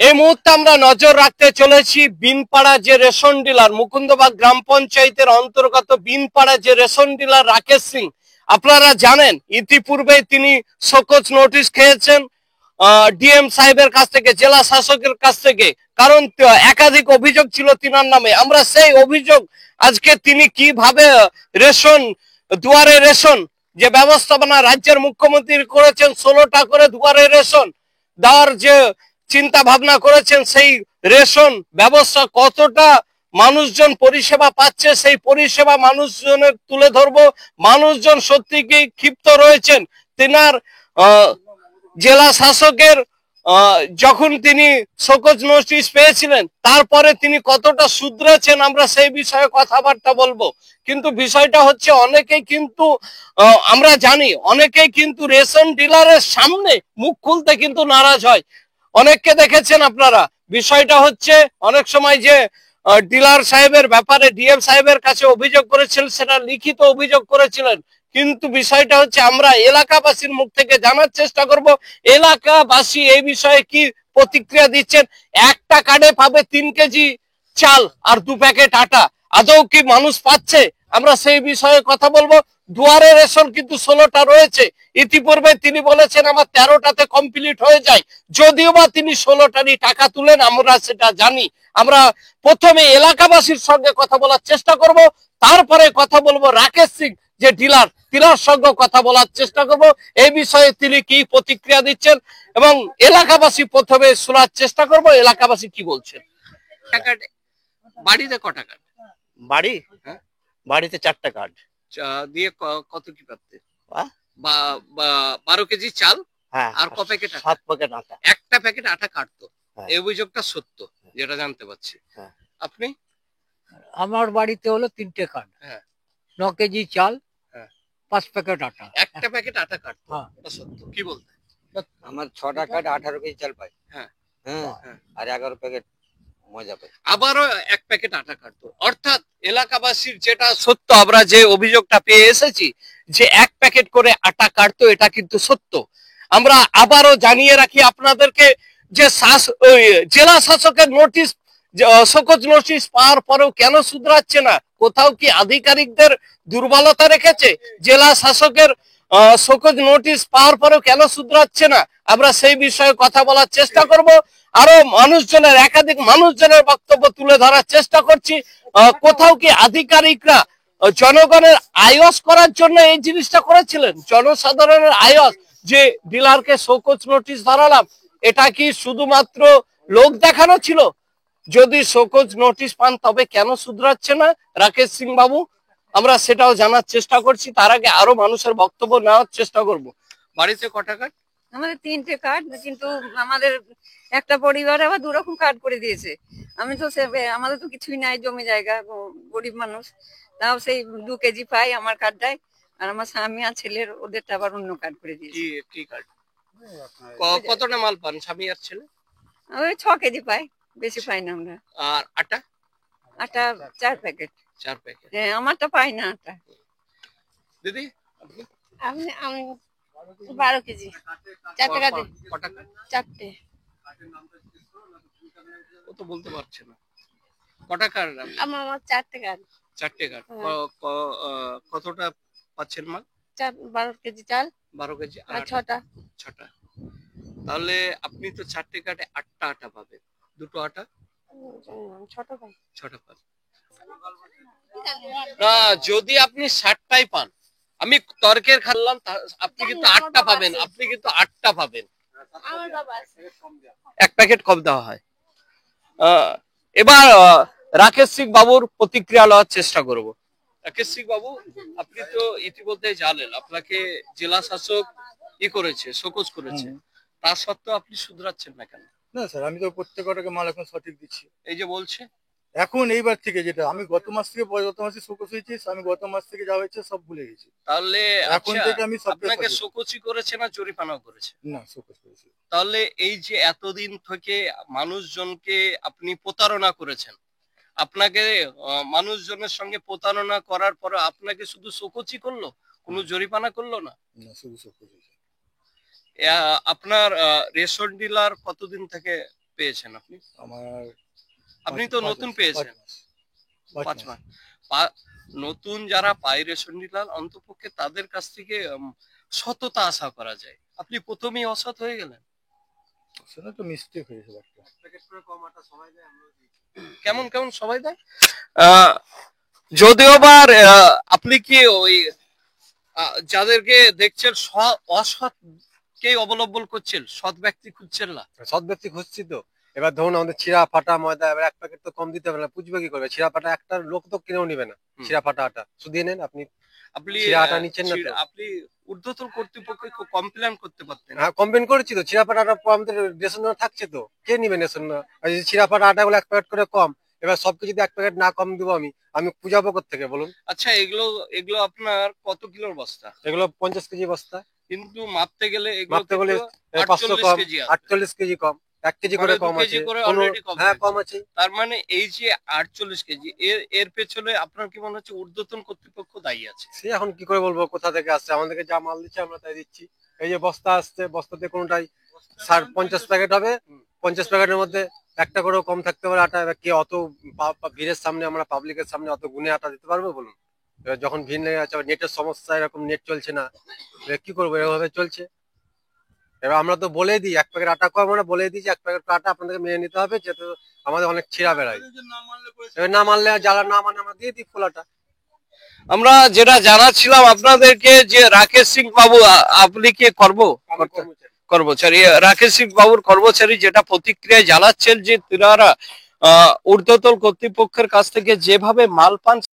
এই মুহূর্তে আমরা নজর রাখতে চলেছি বিনপাড়া যে রেশন ডিলার, মুকুন্দবাগ গ্রাম পঞ্চায়েতের অন্তর্গত বিনপাড়া যে রেশন ডিলার রাকেশ সিং, আপনারা জানেন ইতিপূর্বে তিনি শোকজ নোটিশ খেয়েছেন ডিএম সাহেবের কাছ থেকে, জেলা শাসকের কাছ থেকে, কারণ একাধিক অভিযোগ ছিল তিনার নামে। আমরা সেই অভিযোগ আজকে তিনি কিভাবে রেশন দুয়ারে রেশন যে ব্যবস্থাপনা রাজ্যের মুখ্যমন্ত্রী করেছেন, 16টা করে দুয়ারে রেশন দেওয়ার যে চিন্তা ভাবনা করেছেন, সেই রেশন ব্যবস্থা কতটা মানুষজন পরিষেবা পাচ্ছে সেই পরিষেবা মানুষজনের তুলে ধরবো। মানুষজন সত্যি কি ক্ষিপ্ত রয়েছেন তিনার জেলা শাসকের যখন তিনি শোকজ নোটিশ পেয়েছিলেন, তারপরে তিনি কতটা শুধরেছেন আমরা সেই বিষয়ে কথাবার্তা বলবো। কিন্তু বিষয়টা হচ্ছে অনেকেই কিন্তু আমরা জানি অনেকেই কিন্তু রেশন ডিলারের সামনে মুখ খুলতে কিন্তু নারাজ হয়। অনেককে দেখেছেন আপনারা। বিষয়টা হচ্ছে অনেক সময় যে ডিলার সাহেবের ব্যাপারে ডিএম সাহেবের কাছে অভিযোগ করেছিলেন, সেটা লিখিত অভিযোগ করেছিলেন, কিন্তু বিষয়টা হচ্ছে আমরা এলাকাবাসীর মুখ থেকে জানার চেষ্টা করব এলাকাবাসী এই বিষয়ে কি প্রতিক্রিয়া দিচ্ছেন। একটা কার্ডে পাবে 3 কেজি চাল আর 2 প্যাকেট আটা, আদৌ কি মানুষ পাচ্ছে? আমরা সেই বিষয়ে কথা বলবো। দুয়ারে রেশন কিন্তু 16টা রয়েছে, ইতিপূর্বে তিনি বলেছেন আমার 13টাতে কমপ্লিট হয়ে যায়, যদিও বা তিনি 16টারই টাকা তুলেন, আমরা সেটা জানি। আমরা প্রথমে এলাকাবাসীর সঙ্গে কথা বলার চেষ্টা করব, তারপরে কথা বলবো রাকেশ সিং যে ডিলার, তিনার সঙ্গে কথা বলার চেষ্টা করব এই বিষয়ে তিনি কি প্রতিক্রিয়া দিচ্ছেন, এবং এলাকাবাসী প্রথমে শোনার চেষ্টা করব এলাকাবাসী কি বলছেন। বাড়িতে কটা কার্ড? বাড়ি হ্যাঁ, বাড়িতে 4টা কার্ড দিয়ে কত কি পাচ্ছে? 12 কেজি চাল, হ্যাঁ, আর ক প্যাকেট? 7 প্যাকেট আটা। একটা প্যাকেট আটা কাটতো। হ্যাঁ। এই অভিযোগটা সত্য, যেটা জানতে পারছি। হ্যাঁ। আপনি? আমার বাড়িতে হলো 3টে কার্ড। হ্যাঁ। 9 কেজি চাল, হ্যাঁ। 5 প্যাকেট আটা। একটা প্যাকেট আটা কাটতো। হ্যাঁ। সত্য, কি বলতে? আমার 6টা কার্ড 18 কেজি চাল পাই। হ্যাঁ। হ্যাঁ, আর 11 প্যাকেট মজা পাই। আবারও 1 প্যাকেট আটা কাটতো। অর্থাৎ এলাকাবাসীর যেটা সত্য, আমরা যে অভিযোগটা পেয়ে এসেছি যে 1 প্যাকেট করে আটা কাটতো, এটা কিন্তু সত্য। আমরা আবারও জানিয়ে রাখি আপনাদেরকে যে জেলা শাসকের নোটিশ, শোকজ নোটিশ পাওয়ার পরেও কেন শুধরাচ্ছে না? কোথাও কি আধিকারিকদের দুর্বলতা রেখেছে? জেলা শাসকের শোকজ নোটিশ পাওয়ার পরেও কেন শুধরাচ্ছে না? আমরা সেই বিষয়ে কথা বলার চেষ্টা করব। আরো মানুষজনের, একাধিক মানুষজনের বক্তব্য তুলে ধরার চেষ্টা করছি। কোথাও কি আধিকারিকরা জনগণের আয়স করার জন্য এই জিনিসটা করেছিলেন? জনসাধারণের আয়স যে ডিলারকে শোকজ নোটিশ ধরালাম, এটা কি শুধুমাত্র লোক দেখানো ছিল? যদি শোকজ নোটিশ পান তবে কেন শুধরাচ্ছে না রাকেশ সিং বাবু? আমরা সেটাও জানার চেষ্টা করছি। তার আগে আরো মানুষের বক্তব্য নেওয়ার চেষ্টা করব। বাড়িতে কটা কার্ড? আমাদের 3টে কার্ড, কিন্তু আমাদের একটা পরিবারে আবার 2 রকম কার্ড করে দিয়েছে। আমি তো আমাদের তো কিছুই নাই, জমি জায়গা, গরিব মানুষ, তাও সেই 2 কেজি পাই আমার কার্ডটাই। আর আমার স্বামী আর ছেলের ওদেরটা আবার অন্য কার্ড করে দিয়েছে। কি কার্ড? কতটা মাল পান স্বামী আর ছেলে? ওই 6 কেজি পাই, বেশি পাই না আমরা। আর আটা? আটা 4 প্যাকেট। 4 প্যাকেট। হ্যাঁ, আমারটা পাই না আটা। দিদি আমি 12 কেজি 4 টাকা দিই। কটা কার্ড? 4টে। ও তো বলতে পারছে না। কটা কার্ড? আমার 4টে কার্ড। 4টে কার্ড। কতটা পাচ্ছেন মাল? 12 কেজি চাল, 12 কেজি আর 6টা। তাহলে আপনি তো 4টে কার্ডে 8টা আটা পাবেন। 2টো আটা 6টা পাই। 6টা পাবেন না। যদি আপনি 60টাই পান, আমি তর্কের খাল্লাম, আপনি কিন্তু 8টা পাবেন। আপনি কিন্তু 8টা পাবেন। 1 প্যাকেট কম দেওয়া হয়। এবার রাকেশ সিং বাবুর প্রতিক্রিয়া লওয়ার চেষ্টা করব। রাকেশ সিং বাবু, আপনি তো ইতিমধ্যে জানেন আপনাকে জেলা শাসক করেছে, শোকজ করেছে, তা সত্ত্বেও আপনি শুধরাচ্ছেন না কেন? না স্যার, আমি তো প্রত্যেকটাকে মাল এখন সঠিক দিচ্ছি। এই যে বলছে এখন এইবার থেকে যেটা আমি গত মাসে শোকজ হয়েছি, আমি গত মাস থেকে যা হয়েছে সব ভুলে গেছি। তাহলে এখন থেকে আমি আপনাকে শোকজই করেছে না জরিমানাও করেছে? না, শোকজ করেছি। তাহলে এই যে এতদিন থেকে মানুষজনকে আপনি প্রতারণা করেছেন, আপনাকে মানুষজনের সঙ্গে প্রতারণা করার পর আপনাকে শুধু শোকজই করলো, কোনো জরিমানা করলো না? না, শুধু শোকজ হয়েছে। আপনার রেশন ডিলার কতদিন থেকে পেয়েছেন আপনি? আমার আপনি তো নতুন পেয়েছেন। 5 মাস। নতুন যারা পায় রেশন ডিলার অন্তপক্ষে তাদের কাছ থেকে সততা আশা করা যায়। আপনি প্রথমেই অসৎ হয়ে গেলেন। সেটা তো মিস্টেক হয়েছে একটা। কেমন কেমন সবাই দেয়? যদিও বা আপনি কি ওই যাদেরকে দেখছেন অসৎ কে অবলম্বন করছেন, সৎ ব্যক্তি খুঁজছেন না? সৎ ব্যক্তি খুঁজছি তো। এবার ধরুন আমাদের ছিঁড়া ফাটা ময়দা, এবার এক প্যাকেট তো কম দিতে হবে না, পুষবে কি করবে? ছিঁড়া ফাটা একটা লোক তো কিনেও নিবে না। ছিঁড়া ফাটা আটা শুধু নেন আপনি, আপনি ছিঁড়া আটা নিচ্ছেন না তো। আপনি ঊর্ধ্বতন কর্তৃপক্ষকে কমপ্লেন করতে পারতেন। হ্যাঁ, কমপ্লেন করেছি তো। ছিঁড়া ফাটা আটা আমাদের রেশন থাকছে তো, কে নিবে রেশন? ছিঁড়া ফাটা আটা গুলো এক প্যাকেট করে কম, এবার সবকে যদি এক প্যাকেট না কম দিব আমি আমি পূজাবো থেকে বলুন? আচ্ছা, এগুলো এগুলো আপনার কত কিলোর বস্তা? এগুলো 50 কেজি বস্তা, কিন্তু মাপতে গেলে মাপতে গেলে 500 কম, 48 কেজি কম, 1 কেজি করে কম আছে। হ্যাঁ, কম আছে। তার মানে এই যে 48 কেজি, এর পেছনে আপনার কি মনে হচ্ছে ঊর্ধ্বতন কর্তৃপক্ষ দায়ী আছে? সে এখন কি করে বলবো কোথা থেকে আসছে? আমাদেরকে যা মাল দিচ্ছে আমরা তাই দিচ্ছি। এই যে বস্তা আসছে, বস্তাতে কোনটাই 50 প্যাকেট হবে, 50 প্যাকেটের মধ্যে একটা করেও কম থাকতে পারে আটা। এবার কি অত ভিড়ের সামনে, আমরা পাবলিকের সামনে অত গুনে আটা দিতে পারবো বলুন? এবার যখন ভিড় লেগে যাচ্ছে, নেটের সমস্যা, এরকম নেট চলছে না, এবার কি করবো? এভাবে চলছে। এবার আমরা তো বলে দিই এক প্যাকেট আটা কম, আমরা বলে দিই যে এক প্যাকেট আটা আপনাদেরকে মেনে নিতে হবে, যেহেতু আমাদের অনেক ছিঁড়া বেড়ায়। এবার না মানলে, যারা না মানে আমরা দিয়ে দিই ফুল আটা। আমরা যেটা জানাচ্ছিলাম আপনাদেরকে যে রাকেশ সিং বাবু, আপনি কি কর্মচারী? রাকেশ সিং বাবুর কর্মচারী যেটা প্রতিক্রিয়ায় জানাচ্ছেন যে তিনারা ঊর্ধ্বতন কর্তৃপক্ষের কাছ থেকে যেভাবে মাল পান